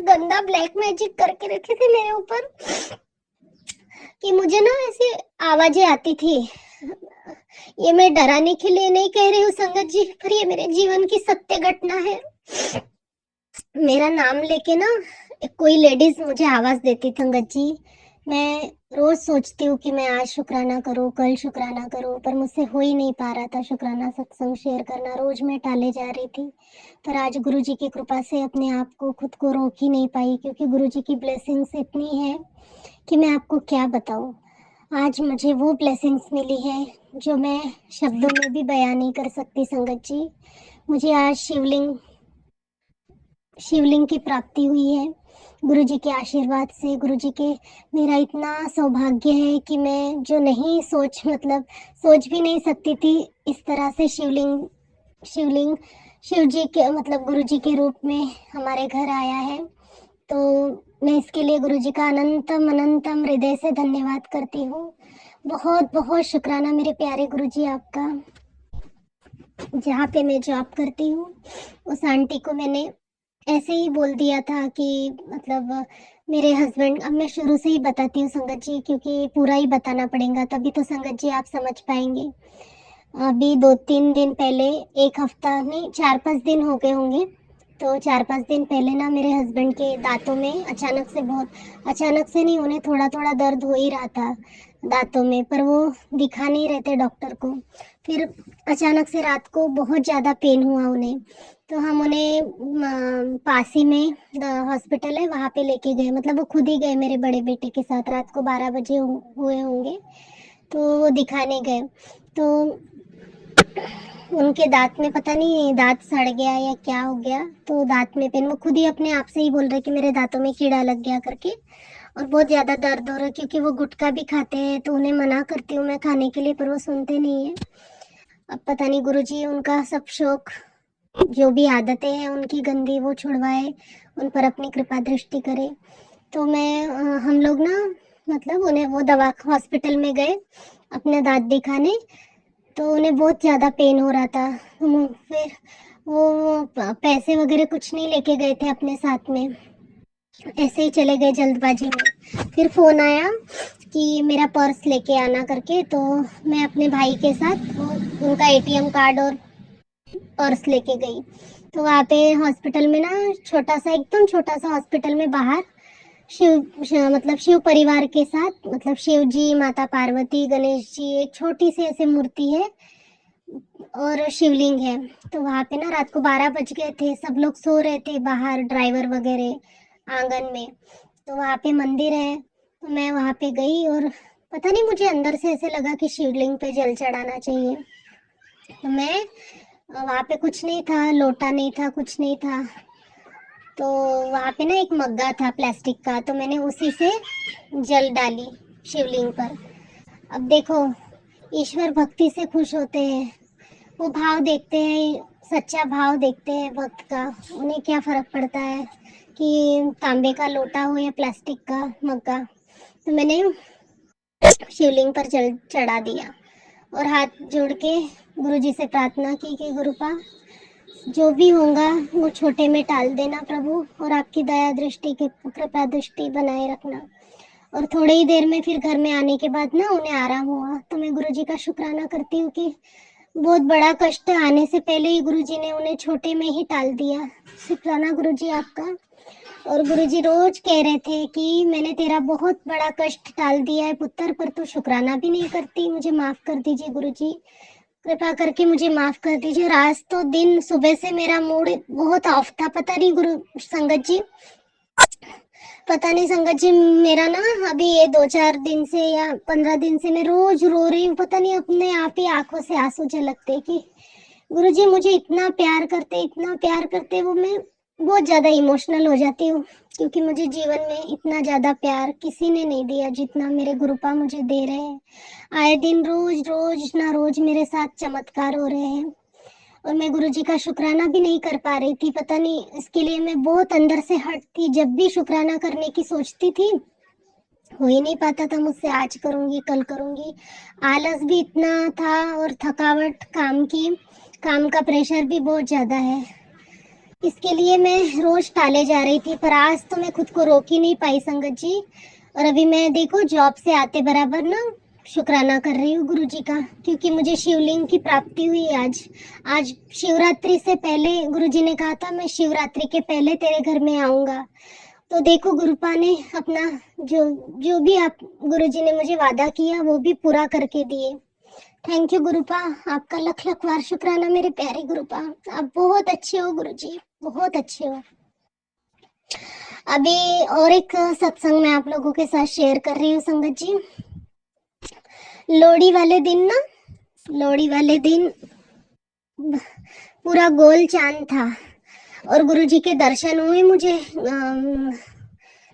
गंदा black magic करके रखे थे मेरे ऊपर कि मुझे ना ऐसे आवाजें आती थी। ये मैं डराने के लिए नहीं कह रही हूँ संगत जी, पर ये मेरे जीवन की सत्य घटना है। मेरा नाम लेके ना कोई लेडीज मुझे आवाज देती थी संगत जी। मैं रोज सोचती हूँ कि मैं आज शुक्राना करूँ, कल शुक्राना करूँ, पर मुझसे हो ही नहीं पा रहा था शुक्राना सत्संग शेयर करना। रोज मैं टाले जा रही थी, पर आज गुरु जी की कृपा से अपने आप को खुद को रोक ही नहीं पाई, क्योंकि गुरु जी की ब्लेसिंग्स इतनी है कि मैं आपको क्या बताऊँ। आज मुझे वो ब्लेसिंग्स मिली है जो मैं शब्दों में भी बयान नहीं कर सकती संगत जी। मुझे आज शिवलिंग की प्राप्ति हुई है गुरु जी के आशीर्वाद से। गुरु जी के मेरा इतना सौभाग्य है कि मैं जो नहीं सोच भी नहीं सकती थी, इस तरह से शिवलिंग शिव जी के गुरु जी के रूप में हमारे घर आया है। तो मैं इसके लिए गुरु जी का अनंतम अनंतम हृदय से धन्यवाद करती हूँ। बहुत बहुत शुक्राना मेरे प्यारे गुरु जी आपका। जहाँ पे मैं जॉब करती हूँ उस आंटी को मैंने ऐसे ही बोल दिया था कि मेरे हस्बैंड, अब मैं शुरू से ही बताती हूँ संगत जी, क्योंकि पूरा ही बताना पड़ेगा तभी तो संगत जी आप समझ पाएंगे। अभी 2-3 दिन पहले, एक हफ्ता नहीं 4-5 दिन हो गए होंगे, तो 4-5 दिन पहले ना मेरे हस्बैंड के दांतों में अचानक से नहीं, उन्हें थोड़ा थोड़ा दर्द हो ही रहा था दांतों में, पर वो दिखा नहीं रहे थे डॉक्टर को। फिर अचानक से रात को बहुत ज़्यादा पेन हुआ उन्हें, तो हम उन्हें पास ही में हॉस्पिटल है वहाँ पे लेके गए। वो खुद ही गए मेरे बड़े बेटे के साथ, रात को 12 बजे हुए होंगे, तो वो दिखाने गए। तो उनके दांत में पता नहीं दांत सड़ गया या क्या हो गया, तो दांत में पेन, वो खुद ही अपने आप से ही बोल रहे कि मेरे दांतों में कीड़ा लग गया करके, और बहुत ज़्यादा दर्द हो रहा है। क्योंकि वो गुटखा भी खाते हैं तो उन्हें मना करती हूँ मैं खाने के लिए, पर वो सुनते नहीं है। अब पता नहीं गुरुजी उनका सब शौक, जो भी आदतें हैं उनकी गंदी, वो छुड़वाए, उन पर अपनी कृपा दृष्टि करे। तो हम लोग ना उन्हें वो दवा हॉस्पिटल में गए अपने दांत दिखाने, तो उन्हें बहुत ज़्यादा पेन हो रहा था। फिर वो पैसे वगैरह कुछ नहीं लेके गए थे अपने साथ में, ऐसे ही चले गए जल्दबाजी में। फिर फ़ोन आया कि मेरा पर्स लेके आना करके, तो मैं अपने भाई के साथ उनका एटीएम कार्ड और पर्स लेके गई। तो वहाँ पे हॉस्पिटल में ना एकदम छोटा सा हॉस्पिटल में बाहर शिव परिवार के साथ, शिव जी, माता पार्वती, गणेश जी, एक छोटी सी ऐसे मूर्ति है और शिवलिंग है। तो वहाँ पे ना रात को 12 बज गए थे, सब लोग सो रहे थे बाहर, ड्राइवर वगैरह आंगन में। तो वहाँ पे मंदिर है, तो मैं वहाँ पे गई और पता नहीं मुझे अंदर से ऐसे लगा कि शिवलिंग पे जल चढ़ाना चाहिए। तो मैं वहाँ पे कुछ नहीं था, लोटा नहीं था, कुछ नहीं था, तो वहाँ पे ना एक मग्गा था प्लास्टिक का, तो मैंने उसी से जल डाली शिवलिंग पर। अब देखो, ईश्वर भक्ति से खुश होते हैं, वो भाव देखते हैं, सच्चा भाव देखते हैं भक्त का। उन्हें क्या फर्क पड़ता है कि तांबे का लोटा हो या प्लास्टिक का मग्गा। तो मैंने शिवलिंग पर जल चढ़ा दिया और हाथ जोड़ के गुरुजी से प्रार्थना की कि गुरुपा, जो भी होगा वो छोटे में टाल देना प्रभु, और आपकी दया दृष्टि की कृपा दृष्टि बनाए रखना। और थोड़ी ही देर में फिर घर में आने के बाद ना उन्हें आराम हुआ। तो मैं गुरुजी का शुक्राना करती हूँ कि बहुत बड़ा कष्ट आने से पहले ही गुरुजी ने उन्हें छोटे में ही टाल दिया। शुक्राना गुरुजी आपका। और गुरुजी रोज कह रहे थे कि मैंने तेरा बहुत बड़ा कष्ट टाल दिया है पुत्र, पर तू शुक्राना भी नहीं करती, मुझे माफ कर दीजिए गुरुजी, कृपा करके मुझे माफ कर दीजिए। और आज तो दिन सुबह से मेरा मूड बहुत ऑफ था, पता नहीं संगत जी, मेरा ना अभी ये 2-4 दिन से या 15 दिन से मैं रोज रो रही हूँ। पता नहीं अपने आप ही आंखों से आंसू झलकते कि गुरुजी मुझे इतना प्यार करते, वो मैं बहुत ज्यादा इमोशनल हो जाती हूँ, क्योंकि मुझे जीवन में इतना ज्यादा प्यार किसी ने नहीं दिया जितना मेरे गुरुपा मुझे दे रहे हैं। आए दिन रोज मेरे साथ चमत्कार हो रहे हैं, और मैं गुरुजी का शुक्राना भी नहीं कर पा रही थी। पता नहीं, इसके लिए मैं बहुत अंदर से हट थी। जब भी शुक्राना करने की सोचती थी, हो ही नहीं पाता था मुझसे, आज करूंगी कल करूंगी। आलस भी इतना था, और थकावट, काम का प्रेशर भी बहुत ज्यादा है। इसके लिए मैं रोज टाले जा रही थी, पर आज तो मैं खुद को रोक ही नहीं पाई संगत जी। और अभी मैं देखो जॉब से आते बराबर ना शुक्राना कर रही हूँ गुरु जी का, क्योंकि मुझे शिवलिंग की प्राप्ति हुई आज। आज शिवरात्रि से पहले गुरु जी ने कहा था मैं शिवरात्रि के पहले तेरे घर में आऊंगा। तो देखो गुरुपा ने अपना जो जो भी आप गुरु जी ने मुझे वादा किया वो भी पूरा करके दिए। थैंक यू गुरुपा, आपका लख लख बार शुक्राना मेरे प्यारे गुरुपा। आप बहुत अच्छे हो गुरु जी, बहुत अच्छे हो। अभी और एक सत्संग मैं आप लोगों के साथ शेयर कर रही हूँ संगत जी। लोहड़ी वाले दिन ना, लोहड़ी वाले दिन पूरा गोल चांद था और गुरुजी के दर्शन हुए मुझे।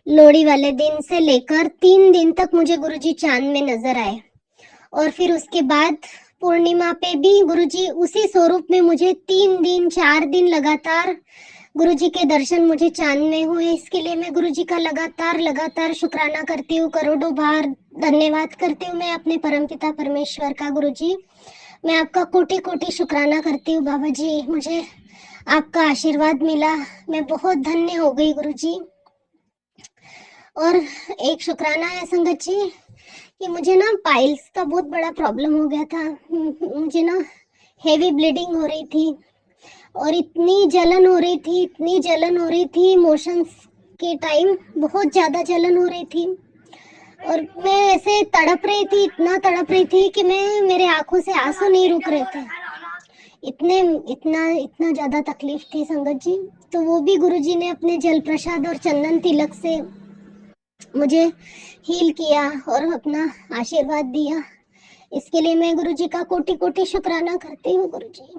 लोहड़ी वाले दिन से लेकर 3 दिन तक मुझे गुरुजी चांद में नजर आए, और फिर उसके बाद पूर्णिमा पे भी गुरुजी उसी स्वरूप में मुझे 3 दिन 4 दिन लगातार गुरुजी के दर्शन मुझे चांद में हुए। इसके लिए मैं गुरुजी का लगातार लगातार शुक्राना करती हूँ, करोड़ों बार धन्यवाद करती हूँ मैं अपने परमपिता परमेश्वर का। गुरुजी मैं आपका कोटि कोटि शुक्राना करती हूँ बाबा जी, मुझे आपका आशीर्वाद मिला, मैं बहुत धन्य हो गई गुरुजी। और एक शुक्राना है संगत जी कि मुझे ना पाइल्स का बहुत बड़ा प्रॉब्लम हो गया था। मुझे ना हेवी ब्लीडिंग हो रही थी और इतनी जलन हो रही थी, इतनी जलन हो रही थी, मोशंस के टाइम बहुत ज्यादा जलन हो रही थी और मैं ऐसे तड़प रही थी, इतना तड़प रही थी कि मेरे आंखों से आंसू नहीं रुक रहे थे। इतना इतना ज्यादा तकलीफ थी संगत जी। तो वो भी गुरुजी ने अपने जल प्रसाद और चंदन तिलक से मुझे हील किया और अपना आशीर्वाद दिया। इसके लिए मैं गुरुजी का कोटि कोटि शुक्राना करती हूँ गुरुजी।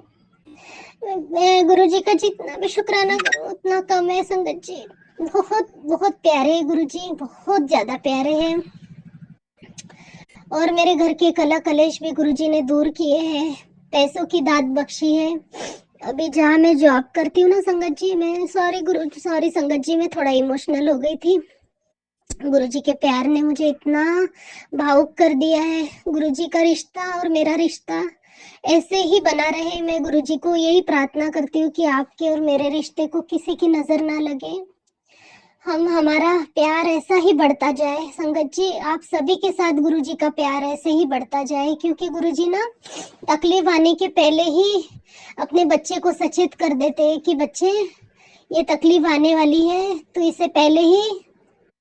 मैं गुरुजी का जितना भी शुक्राना करूँ उतना कम है संगत जी। बहुत बहुत प्यारे हैं गुरुजी, बहुत ज्यादा प्यारे हैं। और मेरे घर के कला कलेश भी गुरुजी ने दूर किए हैं, पैसों की दात बख्शी है। अभी जहाँ मैं जॉब करती हूँ ना संगत जी, मैं सॉरी संगत जी, मैं थोड़ा इमोशनल हो गई थी। गुरुजी के प्यार ने मुझे इतना भावुक कर दिया है। गुरुजी का रिश्ता और मेरा रिश्ता ऐसे ही बना रहे। मैं गुरुजी को यही प्रार्थना करती हूँ कि आपके और मेरे रिश्ते को किसी की नजर ना लगे, हमारा प्यार ऐसा ही बढ़ता जाए। संगत जी आप सभी के साथ गुरुजी का प्यार ऐसे ही बढ़ता जाए, क्योंकि गुरुजी ना तकलीफ आने के पहले ही अपने बच्चे को सचेत कर देते हैं कि बच्चे ये तकलीफ आने वाली है, तो इससे पहले ही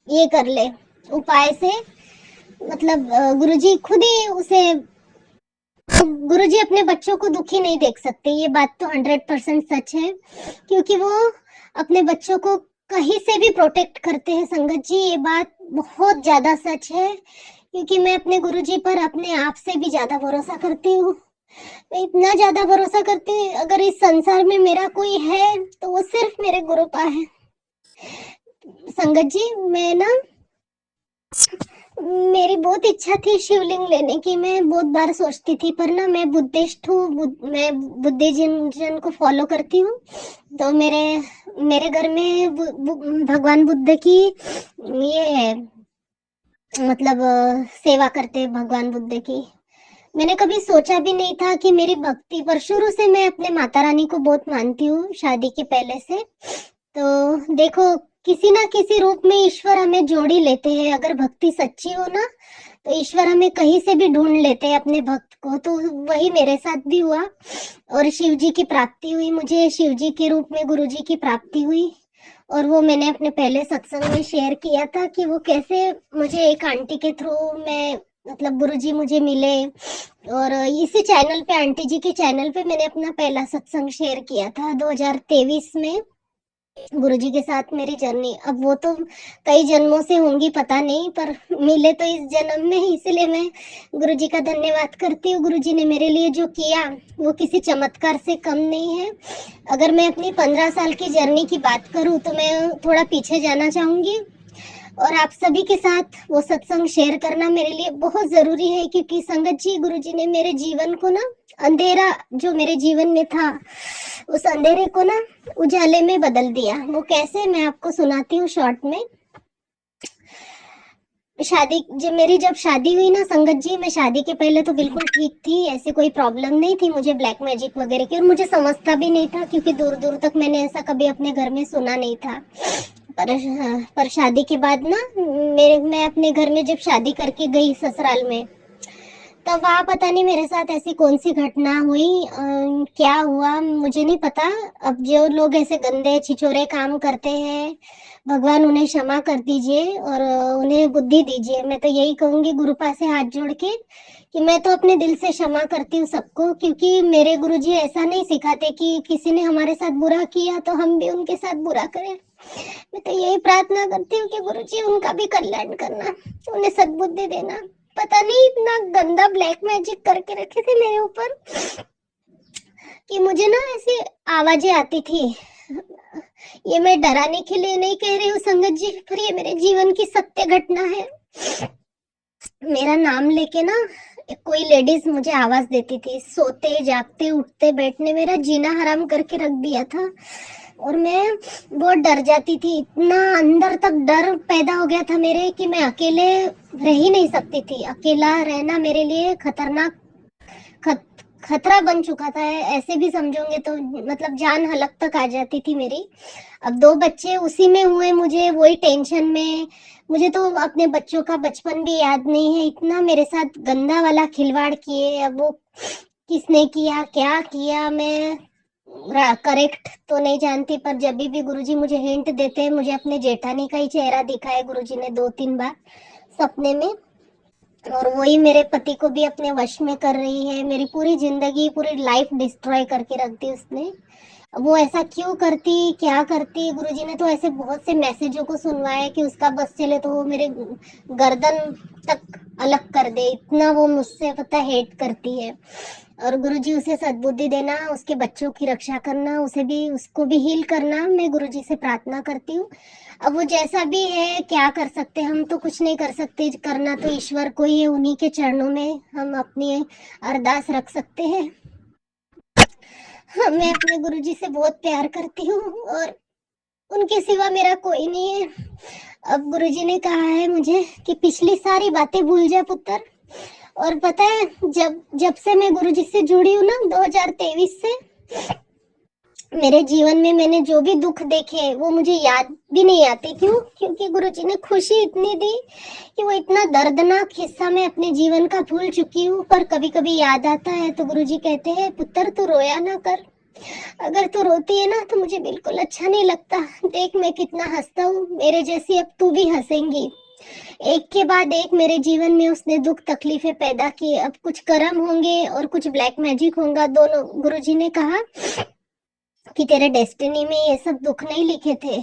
ये कर ले उपाय से। मतलब गुरुजी खुद ही उसे, गुरुजी अपने बच्चों को दुखी नहीं देख सकते, ये बात तो 100% सच है, क्योंकि वो अपने बच्चों को कहीं से भी प्रोटेक्ट करते हैं संगत जी। ये बात बहुत ज्यादा सच है, क्योंकि मैं अपने गुरुजी पर अपने आप से भी ज्यादा भरोसा करती हूँ। मैं इतना ज्यादा भरोसा करती हूँ, अगर इस संसार में मेरा कोई है तो वो सिर्फ मेरे गुरुपा है। संगत जी मैं ना, मेरी बहुत इच्छा थी शिवलिंग लेने की, मैं बहुत बार सोचती थी, पर ना मैं बुद्धिस्ट हूँ, मैं बुद्धिज्म को फॉलो करती हूँ। तो मेरे घर में भगवान बुद्ध की ये है, मतलब सेवा करते हैं भगवान बुद्ध की। मैंने कभी सोचा भी नहीं था कि मेरी भक्ति पर, शुरू से मैं अपने माता रानी को बहुत मानती हूँ शादी के पहले से। तो देखो किसी ना किसी रूप में ईश्वर हमें जोड़ ही लेते हैं, अगर भक्ति सच्ची हो ना तो ईश्वर हमें कहीं से भी ढूंढ लेते हैं अपने भक्त को। तो वही मेरे साथ भी हुआ और शिव जी की प्राप्ति हुई, मुझे शिव जी के रूप में गुरु जी की प्राप्ति हुई। और वो मैंने अपने पहले सत्संग में शेयर किया था कि वो कैसे मुझे एक आंटी के थ्रू मैं, मतलब गुरुजी मुझे मिले। और इसी चैनल पे, आंटी जी के चैनल पे मैंने अपना पहला सत्संग शेयर किया था 2023 में, गुरुजी के साथ मेरी जर्नी। अब वो तो कई जन्मों से होंगी पता नहीं, पर मिले तो इस जन्म में ही, इसलिए मैं गुरुजी का धन्यवाद करती हूँ। गुरुजी ने मेरे लिए जो किया वो किसी चमत्कार से कम नहीं है। अगर मैं अपनी 15 साल की जर्नी की बात करूँ तो मैं थोड़ा पीछे जाना चाहूंगी, और आप सभी के साथ वो सत्संग शेयर करना मेरे लिए बहुत जरूरी है, क्योंकि संगत जी गुरुजी ने मेरे जीवन को ना, अंधेरा जो मेरे जीवन में था उस अंधेरे को ना उजाले में बदल दिया। वो कैसे, मैं आपको सुनाती हूँ शॉर्ट में। शादी जब शादी हुई ना संगत जी, मैं शादी के पहले तो बिल्कुल ठीक थी, ऐसे कोई प्रॉब्लम नहीं थी मुझे ब्लैक मैजिक वगैरह की, और मुझे समझता भी नहीं था क्योंकि दूर दूर तक मैंने ऐसा कभी अपने घर में सुना नहीं था। पर शादी के बाद ना, मैं अपने घर में जब शादी करके गई ससुराल में, तब वहाँ पता नहीं मेरे साथ ऐसी कौन सी घटना हुई, क्या हुआ मुझे नहीं पता। अब जो लोग ऐसे गंदे छिछोरे काम करते हैं, भगवान उन्हें क्षमा कर दीजिए और उन्हें बुद्धि दीजिए। मैं तो यही कहूंगी गुरुपा से हाथ जोड़ के कि मैं तो अपने दिल से क्षमा करती हूँ सबको, क्योंकि मेरे गुरुजी ऐसा नहीं सिखाते कि किसी ने हमारे साथ बुरा किया तो हम भी उनके साथ बुरा करें। मैं तो यही प्रार्थना करती हूँ कि गुरुजी उनका भी कल्याण करना, उन्हें सद्बुद्धि देना। पता नहीं इतना गंदा ब्लैक मैजिक करके रखे थे मेरे ऊपर कि मुझे ना ऐसी आवाजें आती थी। ये मैं डराने के लिए नहीं कह रही हूँ संगत जी, पर ये मेरे जीवन की सत्य घटना है। मेरा नाम लेके ना कोई लेडीज मुझे आवाज देती थी, सोते जागते उठते बैठने मेरा जीना हराम करके रख दिया था, और मैं बहुत डर जाती थी। इतना अंदर तक डर पैदा हो गया था मेरे कि मैं अकेले रह ही नहीं सकती थी। अकेला रहना मेरे लिए खतरनाक खत, खतरा बन चुका था। ऐसे भी समझोगे तो मतलब जान हलक तक आ जाती थी मेरी। अब 2 बच्चे उसी में हुए, मुझे वही टेंशन में। मुझे तो अपने बच्चों का बचपन भी याद नहीं है, इतना मेरे साथ गंदा वाला खिलवाड़ किए। अब वो किसने किया क्या किया मैं करेक्ट तो नहीं जानती, पर जब भी गुरुजी मुझे हिंट देते हैं, मुझे अपने जेठानी का ही चेहरा दिखा है गुरुजी ने 2-3 बार सपने में, और वही मेरे पति को भी अपने वश में कर रही है। मेरी पूरी जिंदगी पूरी लाइफ डिस्ट्रॉय करके रख दी उसने। वो ऐसा क्यों करती क्या करती, गुरुजी ने तो ऐसे बहुत से मैसेजों को सुनवाया कि उसका बस चले तो वो मेरे गर्दन तक अलग कर दे, इतना वो मुझसे पता हेट करती है। और गुरुजी उसे सद्बुद्धि देना, उसके बच्चों की रक्षा करना, उसे भी उसको भी हील करना, मैं गुरुजी से प्रार्थना करती हूँ। अब वो जैसा भी है क्या कर सकते, हम तो कुछ नहीं कर सकते, करना तो ईश्वर को ही है, उन्हीं के चरणों में हम अपनी अरदास रख सकते हैं। हाँ, मैं अपने गुरुजी से बहुत प्यार करती हूँ और उनके सिवा मेरा कोई नहीं है। अब गुरुजी ने कहा है मुझे कि पिछली सारी बातें भूल जा पुत्र। और पता है, जब जब से मैं गुरुजी से जुड़ी हूँ ना 2023 से, मेरे जीवन में मैंने जो भी दुख देखे वो मुझे याद भी नहीं आते। क्यों? क्योंकि गुरुजी ने खुशी इतनी दी कि वो इतना दर्दनाक हिस्सा मैं अपने जीवन का भूल चुकी हूँ, पर कभी कभी याद आता है तो गुरुजी कहते हैं पुत्र तू रोया ना कर, अगर तू रोती है ना तो मुझे बिल्कुल अच्छा नहीं लगता। देख मैं कितना हंसता हूँ, मेरे जैसी अब तू भी हंसेंगी। एक के बाद एक मेरे जीवन में उसने दुख तकलीफें पैदा की। अब कुछ कर्म होंगे और कुछ ब्लैक मैजिक होगा, दोनों। गुरुजी ने कहा कि तेरे डेस्टिनी में ये सब दुख नहीं लिखे थे,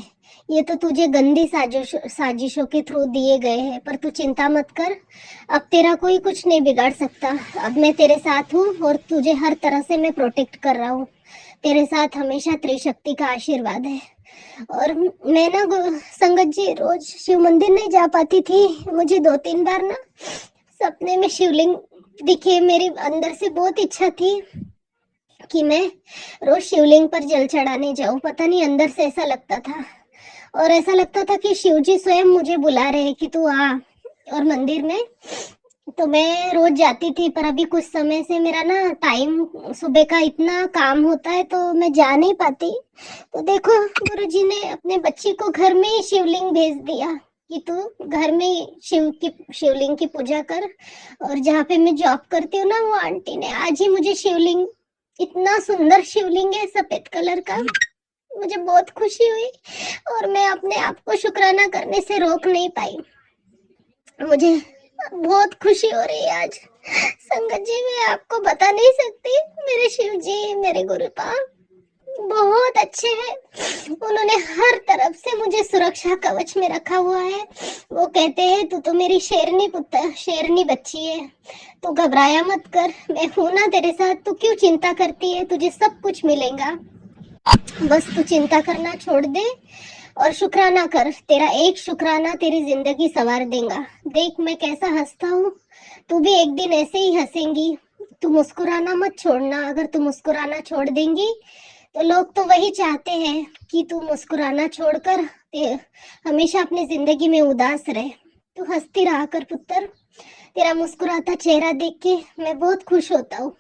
ये तो तुझे गंदी साजिशों के थ्रू दिए गए हैं, पर तू चिंता मत कर, अब तेरा कोई कुछ नहीं बिगाड़ सकता। अब मैं तेरे साथ हूँ और तुझे हर तरह से मैं प्रोटेक्ट कर रहा हूँ। तेरे साथ हमेशा त्रिशक्ति का आशीर्वाद है। और मैं ना संगत जी रोज शिव मंदिर नहीं जा पाती थी। मुझे 2-3 बार ना सपने में शिवलिंग दिखे। मेरी अंदर से बहुत इच्छा थी कि मैं रोज शिवलिंग पर जल चढ़ाने जाऊं। पता नहीं अंदर से ऐसा लगता था, और ऐसा लगता था कि शिव जी स्वयं मुझे बुला रहे हैं कि तू आ। और मंदिर में तो मैं रोज जाती थी, पर अभी कुछ समय से मेरा ना टाइम सुबह का इतना काम होता है तो मैं जा नहीं पाती। तो देखो गुरुजी ने अपने बच्ची को घर में ही शिवलिंग भेज दिया कि तू घर में शिवलिंग की पूजा कर। और जहाँ पे मैं जॉब करती हूँ ना, वो आंटी ने आज ही मुझे शिवलिंग, इतना सुंदर शिवलिंग है सफेद कलर का, मुझे बहुत खुशी हुई और मैं अपने आप को शुक्राना करने से रोक नहीं पाई। मुझे बहुत खुशी हो रही है आज संगत जी, मैं आपको बता नहीं सकती। मेरे शिव जी, मेरे गुरुपा बहुत अच्छे हैं। उन्होंने हर तरफ से मुझे सुरक्षा कवच में रखा हुआ है। वो कहते हैं तू तो मेरी शेरनी पुत्र, शेरनी बच्ची है, तू घबराया मत कर, मैं हूं ना तेरे साथ, तू क्यों चिंता करती है, तुझे सब कुछ मिलेगा, बस तू चिंता करना छोड़ दे और शुक्राना कर। तेरा एक शुक्राना तेरी जिंदगी संवार देगा। देख मैं कैसा हंसता हूँ, तू भी एक दिन ऐसे ही हंसेंगी। तू मुस्कुराना मत छोड़ना, अगर तू मुस्कुराना छोड़ देंगी तो लोग तो वही चाहते हैं कि तू मुस्कुराना छोड़कर हमेशा अपनी जिंदगी में उदास रहे। तू हंसती रहा कर पुत्र, तेरा मुस्कुराता चेहरा देख के मैं बहुत खुश होता हूँ।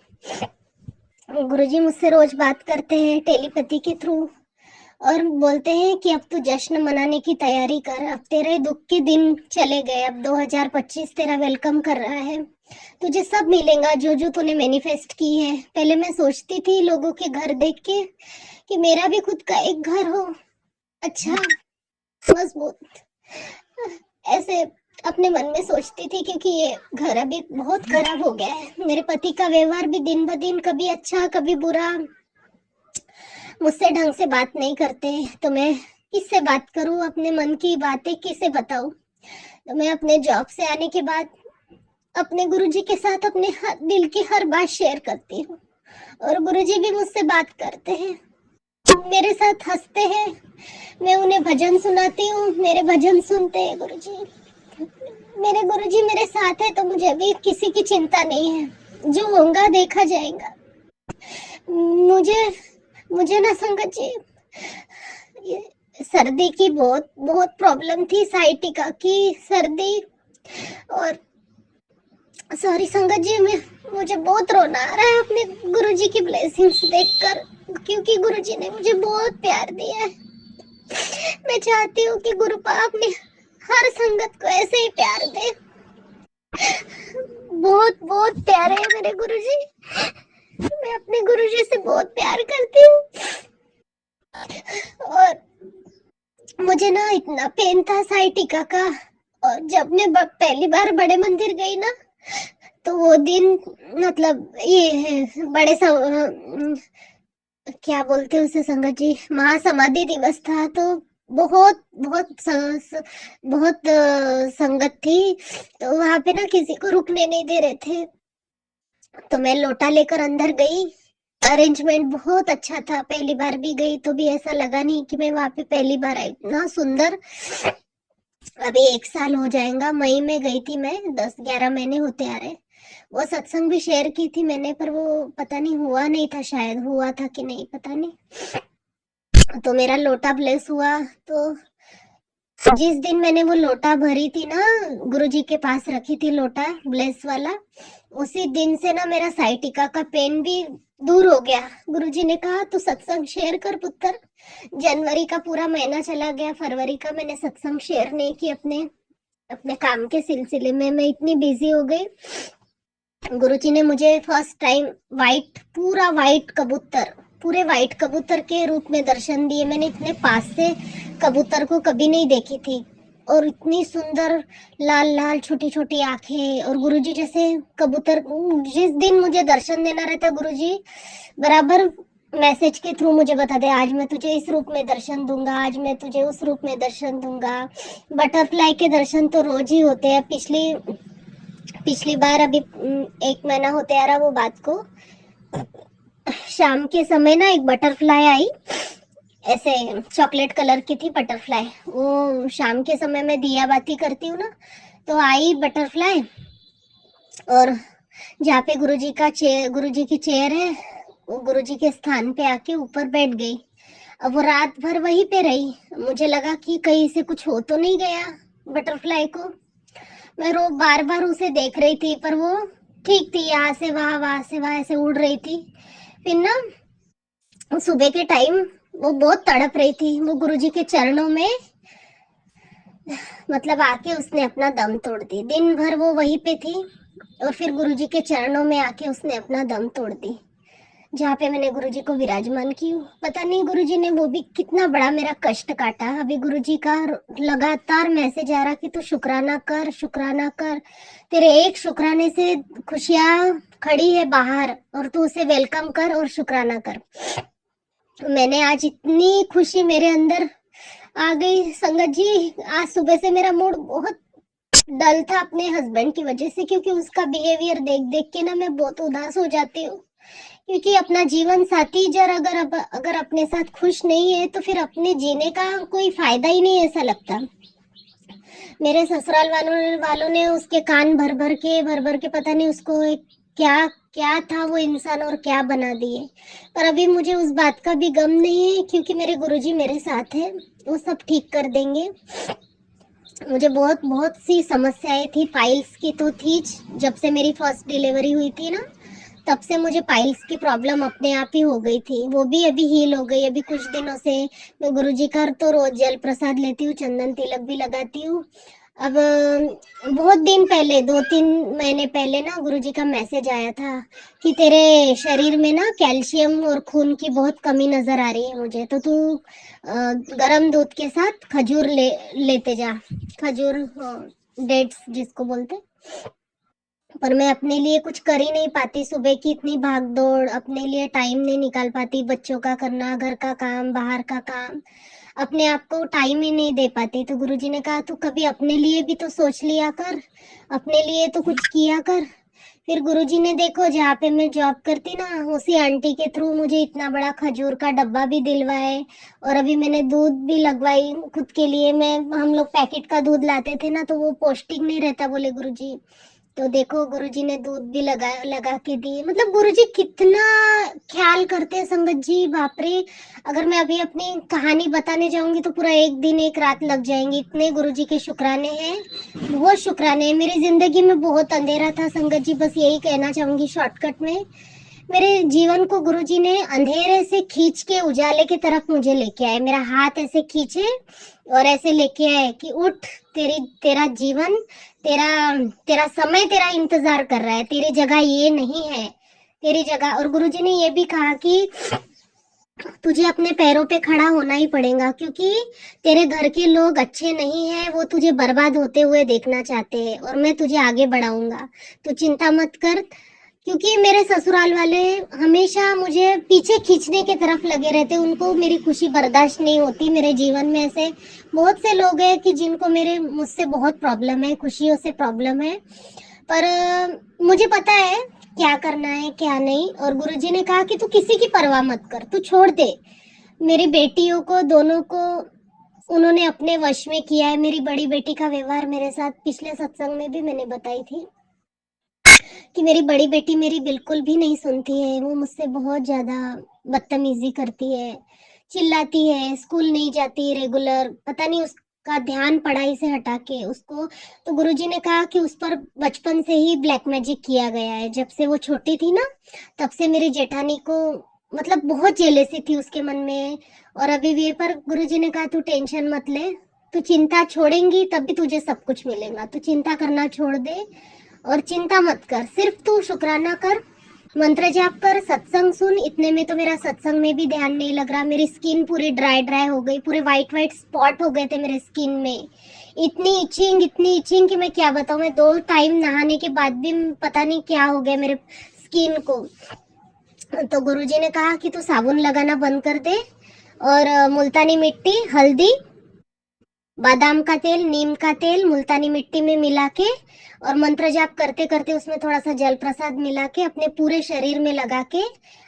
गुरुजी मुझसे रोज बात करते हैं टेलीपैथी के थ्रू, और बोलते हैं कि अब तू जश्न मनाने की तैयारी कर, अब तेरे दुख के दिन चले गए, अब 2025 तेरा वेलकम कर रहा है, तुझे सब मिलेगा जो जो तूने मैनिफेस्ट की है। पहले मैं सोचती थी लोगों के घर देख के कि मेरा भी खुद का एक घर हो, अच्छा मजबूत, ऐसे अपने मन में सोचती थी, क्योंकि ये घर अभी बहुत खराब हो गया है। मेरे पति का व्यवहार भी दिन ब दिन कभी अच्छा कभी बुरा, मुझसे ढंग से बात नहीं करते, तो मैं किससे बात करूं, अपने मन की बातें किसे बताऊं। तो मैं अपने जॉब से आने के बाद अपने गुरुजी के साथ अपने दिल की हर बात शेयर करती हूँ, और गुरुजी भी मुझसे बात करते हैं, मेरे साथ हंसते हैं, मैं उन्हें भजन सुनाती हूँ, मेरे भजन सुनते हैं गुरुजी। मेरे गुरुजी मेरे साथ है तो मुझे अभी किसी की चिंता नहीं है, जो होगा देखा जाएगा। मुझे मुझे ना संगत जी, सर्दी की बहुत बहुत प्रॉब्लम थी, साइटिका की सर्दी, और सॉरी संगत जी, मुझे बहुत रोना आ रहा है अपने गुरुजी की ब्लेसिंग्स देखकर, क्योंकि गुरुजी ने मुझे बहुत प्यार दिया है। मैं चाहती हूँ कि गुरुपा अपने हर संगत को ऐसे ही प्यार दे। बहुत बहुत प्यारे है मेरे गुरुजी, मैं अपने गुरुजी से बहुत प्यार करती हूँ। और मुझे ना इतना पेन था साइटिका का, और जब मैं पहली बार बड़े मंदिर गई ना, तो वो दिन, मतलब ये है बड़े क्या बोलते हैं उसे संगत जी, महासमाधि दिवस था, तो बहुत बहुत बहुत संगत थी, तो वहां पे ना किसी को रुकने नहीं दे रहे थे, तो मैं लोटा लेकर अंदर गई। अरेंजमेंट बहुत अच्छा था, पहली बार भी गई तो भी ऐसा लगा नहीं कि मैं वहां पे पहली बार आई, इतना सुंदर। अभी 1 साल हो जाएगा, मई में गई थी मैं, 10-11 महीने होते आ रहे। वो सत्संग भी शेयर की थी मैंने, पर वो पता नहीं हुआ नहीं था, शायद हुआ था कि नहीं पता नहीं। तो मेरा लोटा ब्लेस हुआ, तो जिस दिन मैंने वो लोटा भरी थी ना, गुरुजी के पास रखी थी लोटा ब्लेस वाला, उसी दिन से ना मेरा साइटिका का पेन भी दूर हो गया। गुरुजी ने कहा तू सत्संग शेयर कर पुत्र। जनवरी का पूरा महीना चला गया, फरवरी का मैंने सत्संग शेयर नहीं की, अपने अपने काम के सिलसिले में मैं इतनी बिजी हो गई। गुरुजी ने मुझे फर्स्ट टाइम पूरा वाइट कबूतर, पूरे वाइट कबूतर के रूप में दर्शन दिए। मैंने इतने पास से कबूतर को कभी नहीं देखी थी, और इतनी सुंदर लाल लाल छोटी छोटी आंखें, और गुरुजी जैसे कबूतर, जिस दिन मुझे दर्शन देना रहता गुरुजी बराबर मैसेज के थ्रू मुझे बता दे, आज मैं तुझे इस रूप में दर्शन दूंगा, आज मैं तुझे उस रूप में दर्शन दूंगा। बटरफ्लाई के दर्शन तो रोज ही होते हैं। पिछली बार अभी 1 महीना होते आ रहा वो बात को, शाम के समय ना एक बटरफ्लाई आई, ऐसे चॉकलेट कलर की थी बटरफ्लाई, वो शाम के समय में दिया बाती करती हूँ ना, तो आई बटरफ्लाई, और जहाँ पे गुरुजी की चेयर है, वो गुरुजी के स्थान पे आके ऊपर बैठ गई। अब वो रात भर वहीं पे रही, मुझे लगा कि कहीं से कुछ हो तो नहीं गया बटरफ्लाई को। मैं बार बार उसे देख रही थी, पर वो ठीक थी, यहाँ से वहां से वहां ऐसे उड़ रही थी। फिर ना सुबह के टाइम वो बहुत तड़प रही थी, वो गुरुजी के चरणों में मतलब आके उसने अपना दम तोड़ दी। दिन भर वो वहीं पे थी, और फिर गुरुजी के चरणों में आके उसने अपना दम तोड़ दी, जहाँ पे मैंने गुरुजी को विराजमान की हूँ। पता नहीं गुरुजी ने वो भी कितना बड़ा मेरा कष्ट काटा। अभी गुरुजी का लगातार मैसेज आ रहा कि तू शुक्राना कर, शुक्राना कर, तेरे एक शुक्राने से खुशियां खड़ी है बाहर, और तू उसे वेलकम कर और शुक्राना कर। मैंने आज इतनी खुशी मेरे अंदर आ गई संगत जी, आज सुबह से मेरा मूड बहुत डल था अपने हस्बैंड की वजह से, क्योंकि उसका बिहेवियर देख देख के ना मैं बहुत उदास हो जाती हूँ। क्योंकि अपना जीवन साथी अगर अपने साथ खुश नहीं है, तो फिर अपने जीने का कोई फायदा ही नहीं, ऐसा लगता। मेरे ससुराल वालों ने उसके कान भर भर के पता नहीं उसको एक क्या क्या था वो इंसान, और क्या बना दिए। पर अभी मुझे उस बात का भी गम नहीं है, क्योंकि मेरे गुरुजी मेरे साथ है, वो सब ठीक कर देंगे। मुझे बहुत बहुत सी समस्याएं थी, पाइल्स की तो थी। जब से मेरी फर्स्ट डिलीवरी हुई थी ना, तब से मुझे पाइल्स की प्रॉब्लम अपने आप ही हो गई थी। वो भी अभी हील हो गई, अभी कुछ दिनों से। मैं गुरुजी का तो रोज जल प्रसाद लेती हूँ, चंदन तिलक भी लगाती हूँ। अब बहुत दिन पहले, 2-3 महीने पहले ना, गुरुजी का मैसेज आया था कि तेरे शरीर में ना कैल्शियम और खून की बहुत कमी नजर आ रही है मुझे, तो तू गरम दूध के साथ खजूर लेते जा। खजूर, डेट्स जिसको बोलते। पर मैं अपने लिए कुछ कर ही नहीं पाती, सुबह की इतनी भाग दौड़, अपने लिए टाइम नहीं निकाल पाती, बच्चों का करना, घर का काम, बाहर का काम, अपने आप को टाइम ही नहीं दे पाती। तो गुरुजी ने कहा तू कभी अपने लिए भी तो सोच लिया कर, अपने लिए तो कुछ किया कर। फिर गुरुजी ने देखो, जहाँ पे मैं जॉब करती ना, उसी आंटी के थ्रू मुझे इतना बड़ा खजूर का डब्बा भी दिलवाए। और अभी मैंने दूध भी लगवाई खुद के लिए। मैं हम लोग पैकेट का दूध लाते थे ना, तो वो पौष्टिक नहीं रहता बोले गुरुजी। तो देखो, गुरुजी ने दूध भी लगा के दिए। मतलब गुरुजी कितना ख्याल करते हैं संगत जी, बाप रे। अगर मैं अभी अपनी कहानी बताने जाऊंगी तो पूरा एक दिन एक रात लग जाएंगी, इतने गुरुजी के शुक्राने हैं। बहुत शुक्राने हैं। मेरी जिंदगी में बहुत अंधेरा था संगत जी, बस यही कहना चाहूंगी शॉर्टकट में। मेरे जीवन को गुरुजी ने अंधेरे से खींच के उजाले की तरफ मुझे लेके आए। मेरा हाथ ऐसे खींचे और ऐसे लेके आए कि उठ, तेरा जीवन, तेरा तेरा समय तेरा इंतजार कर रहा है, तेरी जगह ये नहीं है, तेरी जगह। और गुरुजी ने ये भी कहा कि तुझे अपने पैरों पे खड़ा होना ही पड़ेगा, क्योंकि तेरे घर के लोग अच्छे नहीं हैं, वो तुझे बर्बाद होते हुए देखना चाहते हैं, और मैं तुझे आगे बढ़ाऊंगा। तो चिंता मत कर। क्योंकि मेरे ससुराल वाले हमेशा मुझे पीछे खींचने के तरफ लगे रहते, उनको मेरी खुशी बर्दाश्त नहीं होती। मेरे जीवन में ऐसे बहुत से लोग हैं कि जिनको मेरे मुझसे बहुत प्रॉब्लम है, खुशियों से प्रॉब्लम है। पर मुझे पता है क्या करना है क्या नहीं। और गुरुजी ने कहा कि तू किसी की परवाह मत कर, तू छोड़ दे। मेरी बेटियों को दोनों को उन्होंने अपने वश में किया है। मेरी बड़ी बेटी का व्यवहार मेरे साथ पिछले सत्संग में भी मैंने बताई थी कि मेरी बड़ी बेटी मेरी बिल्कुल भी नहीं सुनती है। वो मुझसे बहुत ज्यादा बदतमीजी करती है, चिल्लाती है, स्कूल नहीं जाती रेगुलर, पता नहीं उसका ध्यान पढ़ाई से हटा के उसको। तो गुरुजी ने कहा कि उस पर बचपन से ही ब्लैक मैजिक किया गया है। जब से वो छोटी थी ना, तब से मेरी जेठानी को मतलब बहुत जेलेसी थी उसके मन में। और अभी भी। पर गुरुजी ने कहा तू टेंशन मत ले, तू चिंता छोड़ेंगी तब भी तुझे सब कुछ मिलेगा। तू चिंता करना छोड़ दे और चिंता मत कर, सिर्फ तू शुक्राना कर, मंत्र जाप कर, सत्संग सुन। इतने में तो मेरा सत्संग में भी ध्यान नहीं लग रहा। मेरी स्किन पूरी ड्राई ड्राई हो गई, पूरे वाइट वाइट स्पॉट हो गए थे मेरे स्किन में। इतनी इचिंग कि मैं क्या बताऊं। मैं 2 टाइम नहाने के बाद भी पता नहीं क्या हो गया मेरे स्किन को। तो गुरुजी ने कहा कि तू साबुन लगाना बंद कर दे, और मुल्तानी मिट्टी, हल्दी, बादाम का तेल, नीम का तेल मुल्तानी मिट्टी में मिला के, और मंत्र जाप करते करते उसमें थोड़ा सा जल प्रसाद मिला के अपने पूरे शरीर में लगा के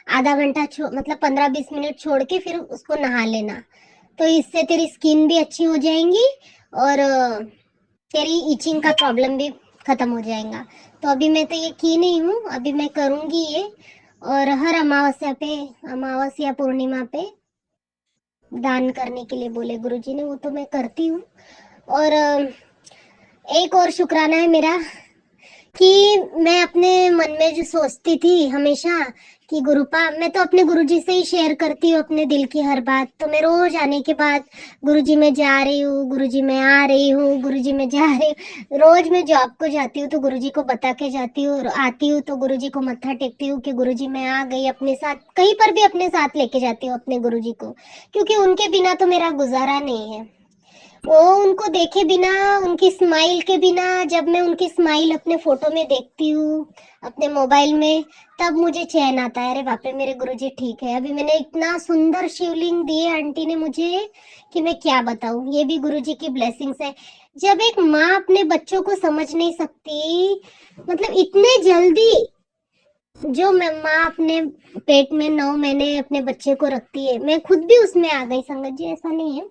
आधा घंटा मतलब 15-20 मिनट छोड़ के फिर उसको नहा लेना। तो इससे तेरी स्किन भी अच्छी हो जाएंगी, और तेरी इचिंग का प्रॉब्लम भी खत्म हो जाएगा। तो अभी मैं तो ये की नहीं हूँ, अभी मैं करूंगी ये। और हर अमावस्या पूर्णिमा पे दान करने के लिए बोले गुरुजी ने, वो तो मैं करती हूँ। और एक और शुक्राना है मेरा कि मैं अपने मन में जो सोचती थी हमेशा कि गुरुपा, मैं तो अपने गुरुजी से ही शेयर करती हूँ अपने दिल की हर बात। तो मैं रोज आने के बाद गुरुजी मैं जा रही हूँ, गुरुजी मैं आ रही हूँ, गुरुजी मैं जा रही हूँ। रोज मैं जॉब को जाती हूँ तो गुरुजी को बता के जाती हूँ, और आती हूँ तो गुरुजी को मत्था टेकती हूँ कि गुरुजी मैं आ गई। अपने साथ कहीं पर भी अपने साथ लेके जाती हूँ अपने गुरुजी को, क्योंकि उनके बिना तो मेरा गुजारा नहीं है। वो उनको देखे बिना, उनकी स्माइल के बिना, जब मैं उनकी स्माइल अपने फोटो में देखती हूँ अपने मोबाइल में, तब मुझे चैन आता है। अरे बाप रे, मेरे गुरुजी ठीक है। अभी मैंने इतना सुंदर शिवलिंग दिए आंटी ने मुझे कि मैं क्या बताऊं। ये भी गुरुजी की ब्लेसिंग्स है। जब एक माँ अपने बच्चों को समझ नहीं सकती, मतलब इतने जल्दी, जो मैं माँ अपने पेट में 9 महीने अपने बच्चे को रखती है, मैं खुद भी उसमें आ गई संगत जी, ऐसा नहीं है।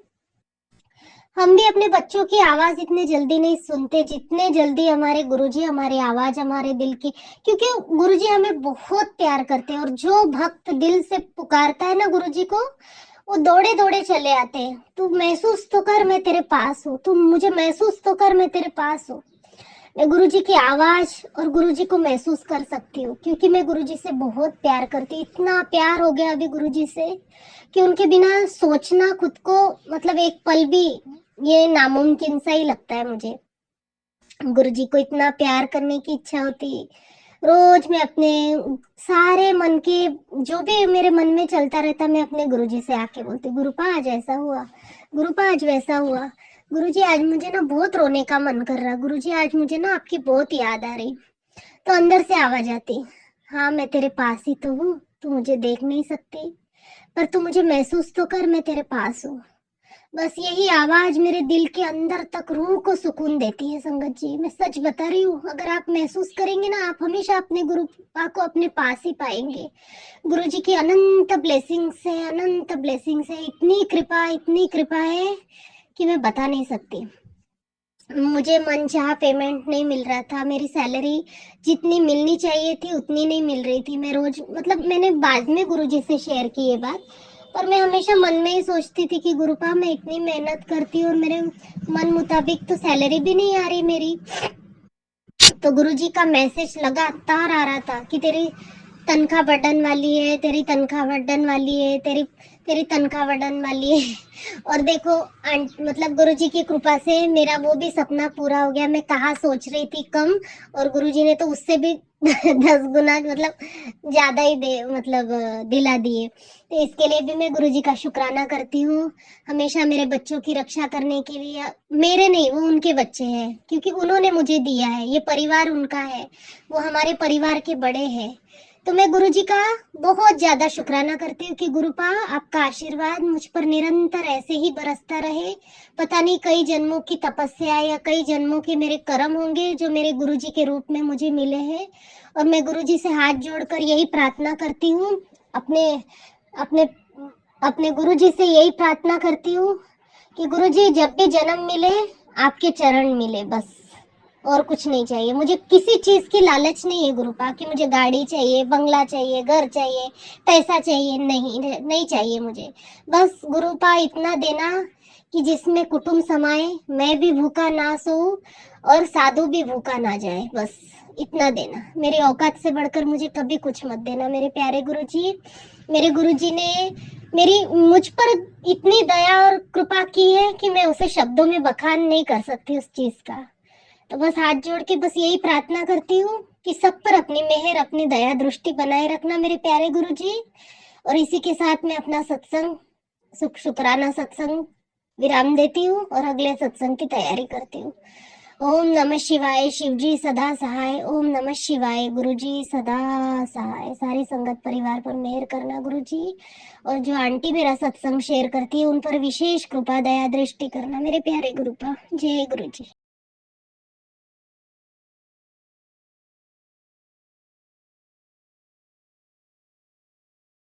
हम भी अपने बच्चों की आवाज इतने जल्दी नहीं सुनते जितने जल्दी हमारे गुरुजी हमारी आवाज हमारे दिल की। क्योंकि गुरुजी हमें बहुत प्यार करते हैं, और जो भक्त दिल से पुकारता है ना गुरुजी को, वो दौड़े दौड़े चले आते हैं, तू महसूस तो कर मैं तेरे पास हूँ, तू मुझे महसूस तो कर मैं तेरे पास हूँ। मैं गुरुजी की आवाज और गुरुजी को महसूस कर सकती हूँ, क्योंकि मैं गुरुजी से बहुत प्यार करती हूँ। इतना प्यार हो गया अभी गुरुजी से कि उनके बिना सोचना खुद को, मतलब एक पल भी ये नामुमकिन सा ही लगता है मुझे। गुरुजी को इतना प्यार करने की इच्छा होती। रोज मैं अपने सारे मन के, जो भी मेरे मन में चलता रहता, मैं अपने गुरुजी से आके बोलती, गुरुपा आज ऐसा हुआ, गुरुपा आज वैसा हुआ, गुरुजी आज मुझे ना बहुत रोने का मन कर रहा, गुरुजी आज मुझे ना आपकी बहुत याद आ रही। तो अंदर से आवाज आती, हाँ मैं तेरे पास ही तो हूँ, तू मुझे देख नहीं सकती, पर तू मुझे महसूस तो कर मैं तेरे पास हूँ। बस यही आवाज मेरे दिल के अंदर तक रूह को सुकून देती है। संगत जी, मैं सच बता रही हूँ, अगर आप महसूस करेंगे ना, आप हमेशा अपने गुरु पापा को अपने पास ही पाएंगे। गुरु जी की अनंत ब्लेसिंग्स है, अनंत ब्लेसिंग्स है, इतनी कृपा है कि मैं बता नहीं सकती। मुझे मनचाहा पेमेंट नहीं मिल रहा था, मेरी सैलरी जितनी मिलनी चाहिए थी उतनी नहीं मिल रही थी। मैं रोज, मतलब मैंने बाद में गुरुजी से शेयर की ये बात, पर मैं हमेशा मन में ही सोचती थी कि गुरुपा मैं इतनी मेहनत करती हूँ और मेरे मन मुताबिक तो सैलरी भी नहीं आ रही मेरी। तो गुरुजी का मैसेज लगातार आ रहा था कि तेरी तनख्वाह बढ़न वाली है, तेरी तनख्वाह बढ़न वाली है, तेरी तेरी तनख्वाह बढ़न वाली है। और देखो मतलब गुरुजी की कृपा से मेरा वो भी सपना पूरा हो गया। मैं कहाँ सोच रही थी कम, और गुरुजी ने तो उससे भी 10 गुना, मतलब ज्यादा ही मतलब दिला दिए। तो इसके लिए भी मैं गुरुजी का शुक्राना करती हूँ। हमेशा मेरे बच्चों की रक्षा करने के लिए, मेरे नहीं वो उनके बच्चे हैं, क्योंकि उन्होंने मुझे दिया है, ये परिवार उनका है, वो हमारे परिवार के बड़े हैं। तो मैं गुरुजी का बहुत ज्यादा शुक्राना करती हूँ कि गुरुपा आपका आशीर्वाद मुझ पर निरंतर ऐसे ही बरसता रहे। पता नहीं कई जन्मों की तपस्या या कई जन्मों के मेरे कर्म होंगे जो मेरे गुरुजी के रूप में मुझे मिले हैं। और मैं गुरुजी से हाथ जोड़कर यही प्रार्थना करती हूँ, अपने अपने अपने गुरुजी से यही प्रार्थना करती हूँ कि गुरुजी जब भी जन्म मिले आपके चरण मिले, बस और कुछ नहीं चाहिए मुझे। किसी चीज की लालच नहीं है गुरुपा कि मुझे गाड़ी चाहिए, बंगला चाहिए, घर चाहिए, पैसा चाहिए, नहीं नहीं चाहिए मुझे। बस गुरुपा इतना देना कि जिसमें कुटुंब समाए, मैं भी भूखा ना सोऊं और साधु भी भूखा ना जाए, बस इतना देना। मेरी औकात से बढ़कर मुझे कभी कुछ मत देना मेरे प्यारे गुरुजी। मेरे गुरुजी ने मेरी मुझ पर इतनी दया और कृपा की है कि मैं उसे शब्दों में बखान नहीं कर सकती उस चीज का। तो बस हाथ जोड़ के बस यही प्रार्थना करती हूँ कि सब पर अपनी मेहर, अपनी दया दृष्टि बनाए रखना मेरे प्यारे गुरुजी। और इसी के साथ मैं अपना सत्संग, शुक्राना सत्संग विराम देती हूँ और अगले सत्संग की तैयारी करती हूँ। ओम नमः शिवाय, शिवजी सदा सहाय। ओम नमः शिवाय, गुरुजी सदा सहाय। सारी संगत परिवार पर मेहर करना गुरुजी, और जो आंटी मेरा सत्संग शेयर करती है उन पर विशेष कृपा दया दृष्टि करना मेरे प्यारे गुरुपा। जय गुरुजी।